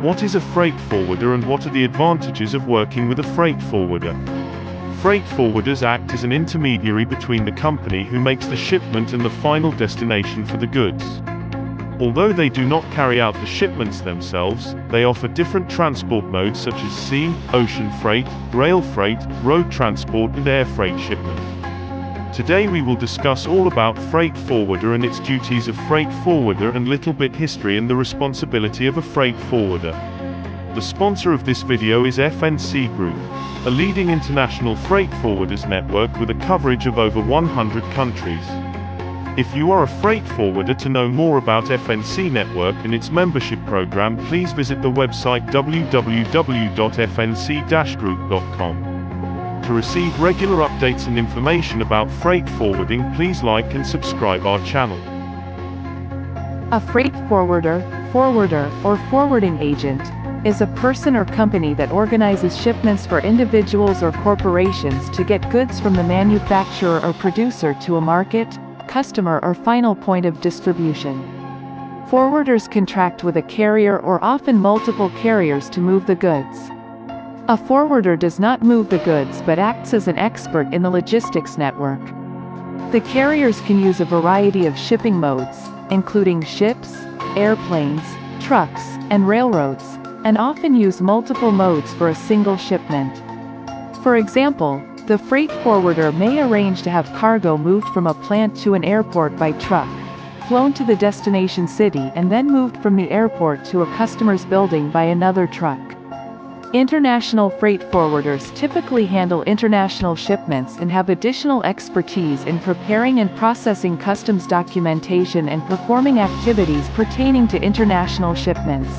What is a freight forwarder and what are the advantages of working with a freight forwarder? Freight forwarders act as an intermediary between the company who makes the shipment and the final destination for the goods. Although they do not carry out the shipments themselves, they offer different transport modes such as sea, ocean freight, rail freight, road transport and air freight shipment. Today we will discuss all about freight forwarder and its duties of freight forwarder and little bit history and the responsibility of a freight forwarder. The sponsor of this video is FNC Group, a leading international freight forwarders network with a coverage of over 100 countries. If you are a freight forwarder, to know more about FNC Network and its membership program, please visit the website www.fnc-group.com. To receive regular updates and information about freight forwarding, please like and subscribe our channel. A freight forwarder, or forwarding agent, is a person or company that organizes shipments for individuals or corporations to get goods from the manufacturer or producer to a market, customer or final point of distribution. Forwarders contract with a carrier or often multiple carriers to move the goods. A forwarder does not move the goods but acts as an expert in the logistics network. The carriers can use a variety of shipping modes, including ships, airplanes, trucks, and railroads, and often use multiple modes for a single shipment. For example, the freight forwarder may arrange to have cargo moved from a plant to an airport by truck, flown to the destination city and then moved from the airport to a customer's building by another truck. International freight forwarders typically handle international shipments and have additional expertise in preparing and processing customs documentation and performing activities pertaining to international shipments.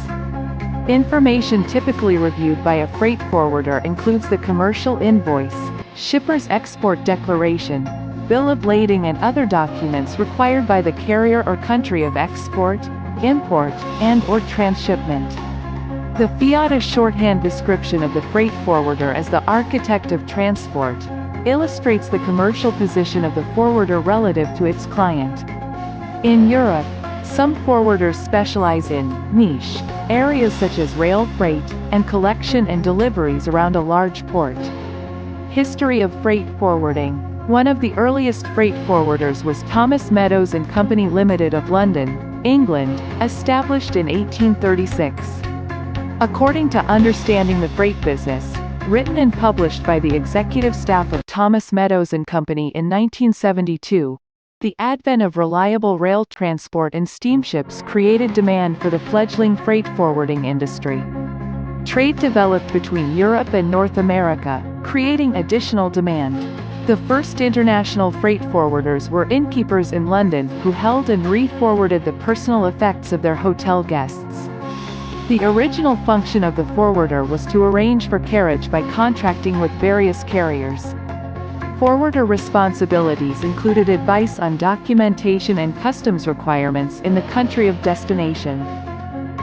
Information typically reviewed by a freight forwarder includes the commercial invoice, shipper's export declaration, bill of lading and other documents required by the carrier or country of export, import, and/or transshipment. The FIATA shorthand description of the freight forwarder as the architect of transport illustrates the commercial position of the forwarder relative to its client. In Europe, some forwarders specialize in niche areas such as rail freight and collection and deliveries around a large port. History of freight forwarding. One of the earliest freight forwarders was Thomas Meadows and Company Limited of London, England, established in 1836. According to Understanding the Freight Business, written and published by the executive staff of Thomas Meadows and Company in 1972, the advent of reliable rail transport and steamships created demand for the fledgling freight forwarding industry. Trade developed between Europe and North America, creating additional demand. The first international freight forwarders were innkeepers in London who held and re-forwarded the personal effects of their hotel guests. The original function of the forwarder was to arrange for carriage by contracting with various carriers. Forwarder responsibilities included advice on documentation and customs requirements in the country of destination.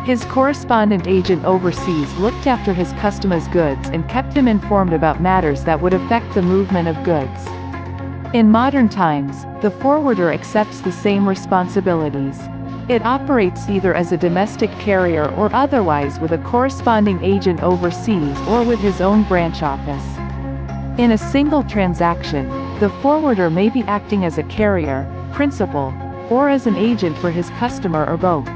His correspondent agent overseas looked after his customer's goods and kept him informed about matters that would affect the movement of goods. In modern times, the forwarder accepts the same responsibilities. It operates either as a domestic carrier or otherwise with a corresponding agent overseas or with his own branch office. In a single transaction, the forwarder may be acting as a carrier, principal, or as an agent for his customer or both.